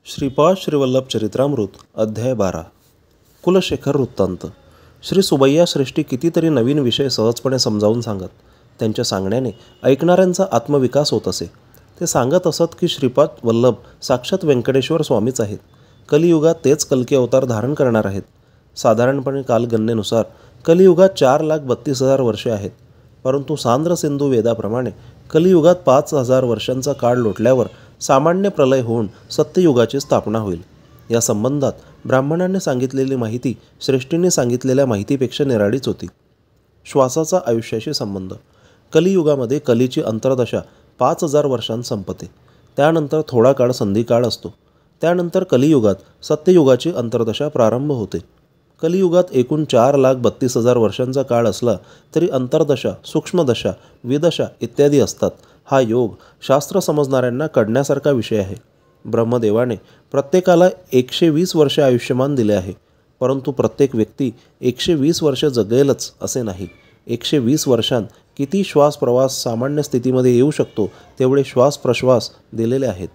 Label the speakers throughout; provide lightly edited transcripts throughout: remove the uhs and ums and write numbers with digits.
Speaker 1: श्रीपाद श्रीवल्लभ चरित्रामृत अध्याय 12 कुलशेखर वृत्तांत। श्री सुबैया श्रेष्ठी कितीतरी नवीन विषय सहजपणे समजावून सांगत. त्यांच्या सांगण्याने ऐकणाऱ्यांचा आत्मविकास होत असे. ते सांगत असत की श्रीपाद वल्लभ साक्षात व्यंकटेश्वर स्वामीच आहेत. कलियुगात तेच कल्की अवतार धारण करणार आहेत. साधारणपणे कालगणनेनुसार कलियुगात 4,32,000 वर्षे आहेत. परंतु सांद्र सिंधू वेदाप्रमाणे कलियुगात 5,000 वर्षांचा काळ लोटल्यावर सामान्य प्रलय होऊन सत्ययुगाची स्थापना होईल. या संबंधात ब्राह्मणांनी सांगितलेली माहिती श्रेष्ठींनी सांगितलेल्या माहितीपेक्षा निराळीच होती. श्वासाचा आयुष्याशी संबंध. कलियुगामध्ये कलीची अंतर्दशा 5,000 वर्षांत संपते. त्यानंतर थोडा काळ संधिकाळ असतो. त्यानंतर कलियुगात सत्ययुगाची अंतर्दशा प्रारंभ होते. कलियुगात एकूण 4,32,000 वर्षांचा काळ असला तरी अंतर्दशा, सूक्ष्मदशा, विदशा इत्यादी असतात. हा योग शास्त्र समजणाऱ्यांना कळण्यासारखा विषय आहे. ब्रह्मदेवाने प्रत्येकाला 120 वर्षे आयुष्यमान दिले आहे. परंतु प्रत्येक व्यक्ती 120 वर्ष जगेलच असे नाही. 120 वर्षांत किती श्वास प्रवास सामान्य स्थितीमध्ये येऊ शकतो तेवढे श्वास प्रश्वास दिलेले आहेत.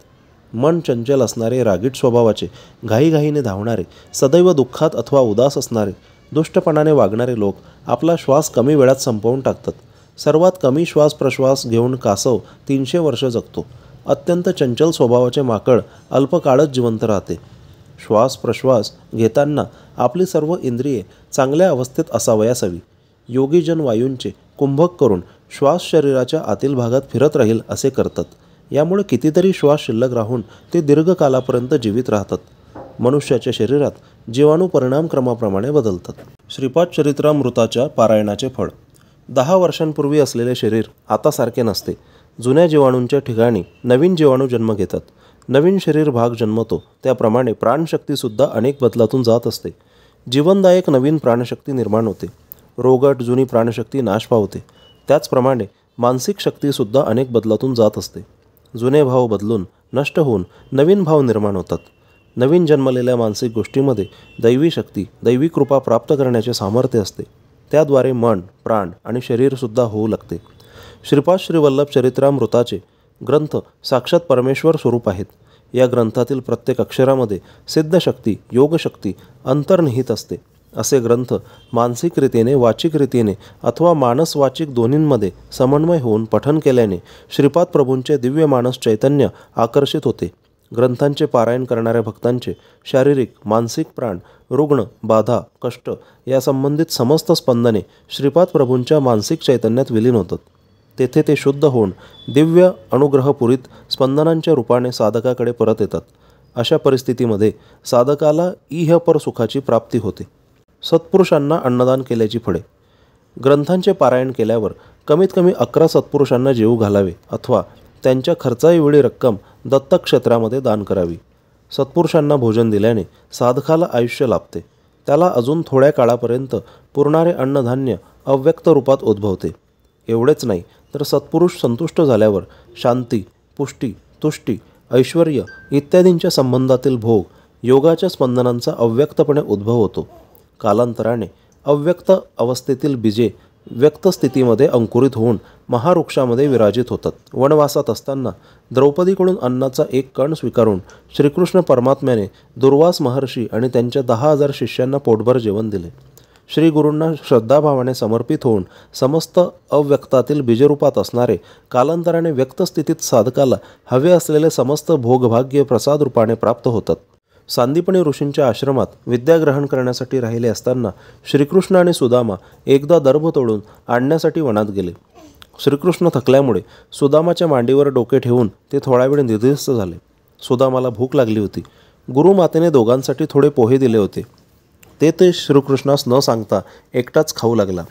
Speaker 1: मन चंचल असणारे, रागीट स्वभावाचे, घाईघाईने धावणारे, सदैव दुःखात अथवा उदास असणारे, दुष्टपणाने वागणारे लोक आपला श्वास कमी वेळात संपवून टाकतात. सर्वात कमी श्वास प्रश्वास घेऊन कासव 300 वर्ष जगतो. अत्यंत चंचल स्वभावाचे माकड अल्पकाळच जिवंत राहते. श्वास प्रश्वास घेताना आपली सर्व इंद्रिये चांगल्या अवस्थेत असावयास हवी. योगीजन वायूंचे कुंभक करून श्वास शरीराच्या आतील भागात फिरत राहील असे करतात. यामुळे कितीतरी श्वास शिल्लक राहून ते दीर्घकालापर्यंत जीवित राहतात. मनुष्याच्या शरीरात जीवाणू परिणामक्रमाप्रमाणे बदलतात. श्रीपाद चरित्रामृताच्या पारायणाचे फळ. 10 वर्षांपूर्वी असलेले शरीर आता सारखे नसते. जुन्या जीवाणूंच्या ठिकाणी नवीन जीवाणू जन्म घेतात. नवीन शरीर भाग जन्मतो त्याप्रमाणे प्राणशक्तीसुद्धा अनेक बदलातून जात असते. जीवनदायक नवीन प्राणशक्ती निर्माण होते. रोगट जुनी प्राणशक्ती नाश पावते. त्याचप्रमाणे मानसिक शक्तीसुद्धा अनेक बदलातून जात असते. जुने भाव बदलून नष्ट होऊन नवीन भाव निर्माण होतात. नवीन जन्मलेल्या मानसिक गोष्टीमध्ये दैवी शक्ती, दैवी कृपा प्राप्त करण्याचे सामर्थ्य असते. त्याद्वारे मन, प्राण आणि शरीरसुद्धा होऊ लागते. श्रीपाद श्रीवल्लभ चरित्रामृताचे ग्रंथ साक्षात परमेश्वर स्वरूप आहेत. या ग्रंथातील प्रत्येक अक्षरामध्ये सिद्धशक्ती, योगशक्ती अंतर्निहित असते. असे ग्रंथ मानसिक रीतीने, वाचिक रीतीने अथवा मानसवाचिक दोन्हींमध्ये समन्वय होऊन पठन केल्याने श्रीपाद प्रभूंचे दिव्य मानस चैतन्य आकर्षित होते. ग्रंथांचे पारायण करणाऱ्या भक्तांचे शारीरिक, मानसिक प्राण, रुग्ण, बाधा, कष्ट या संबंधित समस्त स्पंदने श्रीपाद प्रभूंच्या मानसिक चैतन्यात विलीन होतात. तेथे ते शुद्ध होऊन दिव्य अनुग्रहपुरीत स्पंदनांच्या रूपाने साधकाकडे परत येतात. अशा परिस्थितीमध्ये साधकाला इहपर सुखाची प्राप्ती होते. सत्पुरुषांना अन्नदान केल्याची फळे. ग्रंथांचे पारायण केल्यावर कमीत कमी 11 सत्पुरुषांना जेवू घालावे अथवा त्यांच्या खर्चाएवढी रक्कम दत्तक्षेत्रामध्ये दान करावी. सत्पुरुषांना भोजन दिल्याने साधकाला आयुष्य लाभते. त्याला अजून थोड्या काळापर्यंत पुरणारे अन्नधान्य अव्यक्त रूपात उद्भवते. एवढेच नाही तर सत्पुरुष संतुष्ट झाल्यावर शांती, पुष्टी, तुष्टी, ऐश्वर इत्यादींच्या संबंधातील भोग, योगाच्या स्पंदनांचा अव्यक्तपणे उद्भव होतो. कालांतराने अव्यक्त अवस्थेतील बीजे व्यक्त स्थितीमध्ये अंकुरित होऊन महावृक्षामध्ये विराजित होतात. वनवासात असताना द्रौपदीकडून अन्नाचा एक कण स्वीकारून श्रीकृष्ण परमात्म्याने दुर्वास महर्षी आणि त्यांच्या 10,000 शिष्यांना पोटभर जेवण दिले. श्रीगुरूंना श्रद्धाभावाने समर्पित होऊन समस्त अव्यक्तातील बीजरूपात असणारे कालांतराने व्यक्त स्थितीत साधकाला हवे असलेले समस्त भोगभाग्य प्रसाद रूपाने प्राप्त होतात. सांदीपनी ऋषींच्या आश्रमात विद्याग्रहण करण्यासाठी राहिले असताना श्रीकृष्ण आणि सुदामा एकदा दर्भ तोडून आणण्यासाठी वनात गेले. श्रीकृष्ण थकल्यामुळे सुदामाच्या मांडीवर डोके ठेवून ते थोडा वेळ निद्रिस्त झाले. सुदामाला भूक लागली होती. गुरुमातेने दोघांसाठी थोडे पोहे दिले होते. ते श्रीकृष्णास न सांगता एकटाच खाऊ लागला.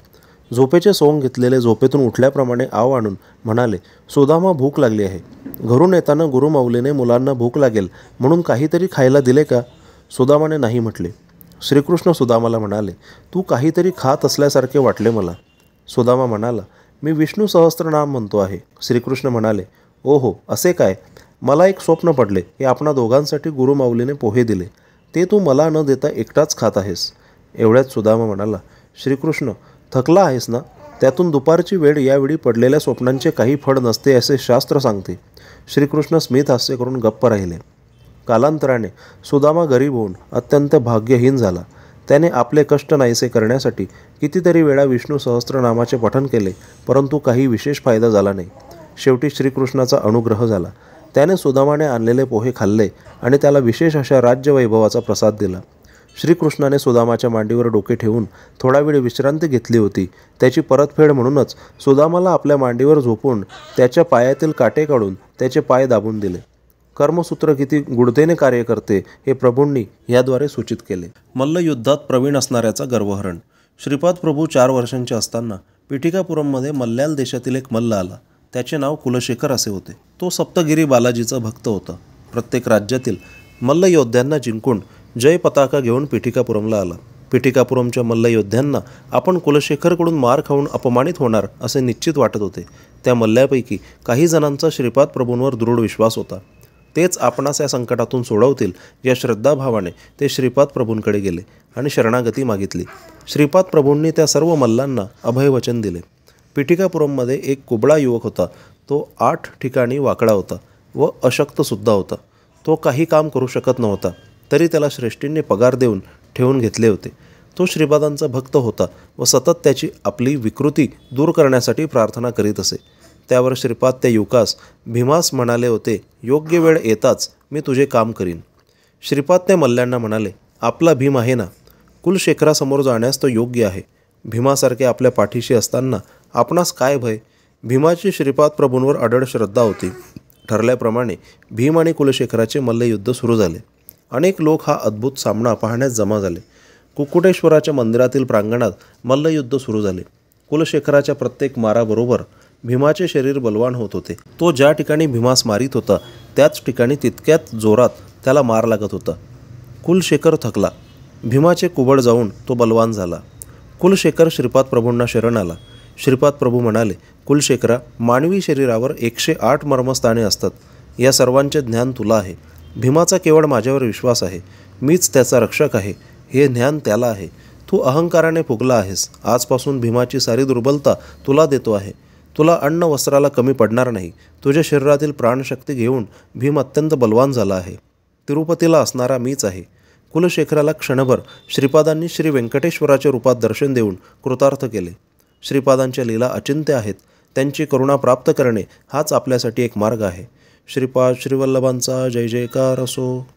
Speaker 1: झोपेचे सोंग घेतलेले झोपेतून उठल्याप्रमाणे आव आणून म्हणाले, सुदामा भूक लागली आहे. घरून येताना गुरुमाऊलीने मुलांना भूक लागेल म्हणून काहीतरी खायला दिले का? सुदामाने नाही म्हटले. श्रीकृष्ण सुदामाला म्हणाले, तू काहीतरी खात असल्यासारखे वाटले मला. सुदामा म्हणाला, मी विष्णू सहस्त्रनाम म्हणतो आहे. श्रीकृष्ण म्हणाले, ओहो असे काय? मला एक स्वप्न पडले की आपणा दोघांसाठी गुरुमाऊलीने पोहे दिले. ते तू मला न देता एकटाच खात आहेस. एवढ्यात सुदामा म्हणाला, श्रीकृष्ण थकला आहेस ना? त्यातून दुपारची वेळ यावेळी पडलेल्या स्वप्नांचे काही फळ नसते असे शास्त्र सांगते. श्रीकृष्ण स्मित हास्य करून गप्प राहिले. कालांतराने सुदामा गरीब होऊन अत्यंत भाग्यहीन झाला. त्याने आपले कष्ट नाहीसे करण्यासाठी कितीतरी वेळा विष्णू सहस्त्रनामाचे पठण केले, परंतु काही विशेष फायदा झाला नाही. शेवटी श्रीकृष्णाचा अनुग्रह झाला. त्याने सुदामाने आणलेले पोहे खाल्ले आणि त्याला विशेष अशा राज्यवैभवाचा प्रसाद दिला. श्रीकृष्णाने सुदामाच्या मांडीवर डोके ठेवून थोडा वेळ विश्रांती घेतली होती. त्याची परतफेड म्हणूनच सुदामाला आपल्या मांडीवर झोपून त्याच्या पायातील काटे काढून त्याचे पाय दाबून दिले. कर्मसूत्र किती गूढतेने कार्य करते हे प्रभूंनी याद्वारे सूचित केले. मल्लयुद्धात प्रवीण असणाऱ्याचा गर्वहरण. श्रीपाद प्रभू 4 वर्षांचे असताना पिठिकापुरममध्ये मल्याल देशातील एक मल्ल आला. त्याचे नाव कुलशेखर असे होते. तो सप्तगिरी बालाजीचा भक्त होता. प्रत्येक राज्यातील मल्लयोद्ध्यांना जिंकून जय पताका घेऊन पिठिकापुरमला आला. पिठिकापुरमच्या मल्लयोद्ध्यांना आपण कुलशेखरकडून मार खाऊन अपमानित होणार असे निश्चित वाटत होते. त्या मल्ल्यापैकी काही जणांचा श्रीपाद प्रभूंवर दृढ विश्वास होता. तेच आपणास या संकटातून सोडवतील या श्रद्धाभावाने ते श्रीपाद प्रभूंकडे गेले आणि शरणागती मागितली. श्रीपाद प्रभूंनी त्या सर्व मल्लांना अभयवचन दिले. पिठिकापुरममध्ये एक कुबळा युवक होता. तो 8 ठिकाणी वाकडा होता व अशक्तसुद्धा होता. तो काही काम करू शकत नव्हता, तरी त्याला श्रेष्ठींनी पगार देऊन ठेवून घेतले होते. तो श्रीपादांचा भक्त होता व सतत त्याची आपली विकृती दूर करण्यासाठी प्रार्थना करीत असे. त्यावर श्रीपाद त्या युवकास भीमास म्हणाले होते, योग्य वेळ येताच मी तुझे काम करीन. श्रीपाद त्या मल्ल्यांना म्हणाले, आपला भीम आहे ना, कुलशेखरासमोर जाण्यास तो योग्य आहे. भीमासारखे आपल्या पाठीशी असताना आपणास काय भय. भीमाची श्रीपाद प्रभूंवर अढळ श्रद्धा होती. ठरल्याप्रमाणे भीम आणि कुलशेखराचे मल्लयुद्ध सुरू झाले. अनेक लोक हा अद्भुत सामना पाहण्यास जमा झाले. कुक्कुटेश्वराच्या मंदिरातील प्रांगणात मल्लयुद्ध सुरू झाले. कुलशेखराच्या प्रत्येक माराबरोबर भीमाचे शरीर बलवान होत होते. तो ज्या ठिकाणी भीमास मारित होता त्याच ठिकाणी तितक्यात जोरात त्याला मार लागत होता. कुलशेखर थकला. भीमाचे कुबड जाऊन तो बलवान झाला. कुलशेखर श्रीपाद प्रभूंना शरण आला. श्रीपाद प्रभू म्हणाले, कुलशेखरा, मानवी शरीरावर 108 मर्मस्थाने असतात. या सर्वांचे ज्ञान तुला आहे. भीमाचा केवळ माझ्यावर विश्वास आहे. मीच त्याचा रक्षक आहे हे ज्ञान त्याला आहे. तू अहंकाराने फुगला आहेस. आजपासून भीमाची सारी दुर्बलता तुला देतो आहे. तुला अन्न वस्त्राला कमी पडणार नाही. तुझ्या शरीरातील प्राणशक्ती घेऊन भीम अत्यंत बलवान झाला आहे. तिरुपतीला असणारा मीच आहे. कुलशेखराला क्षणभर श्रीपादांनी श्री व्यंकटेश्वराच्या रूपात दर्शन देऊन कृतार्थ केले. श्रीपादांच्या लीला अचिंत्य आहेत. त्यांची करुणा प्राप्त करणे हाच आपल्यासाठी एक मार्ग आहे. श्रीपाद श्रीवल्लभांचा जय जयकार असो.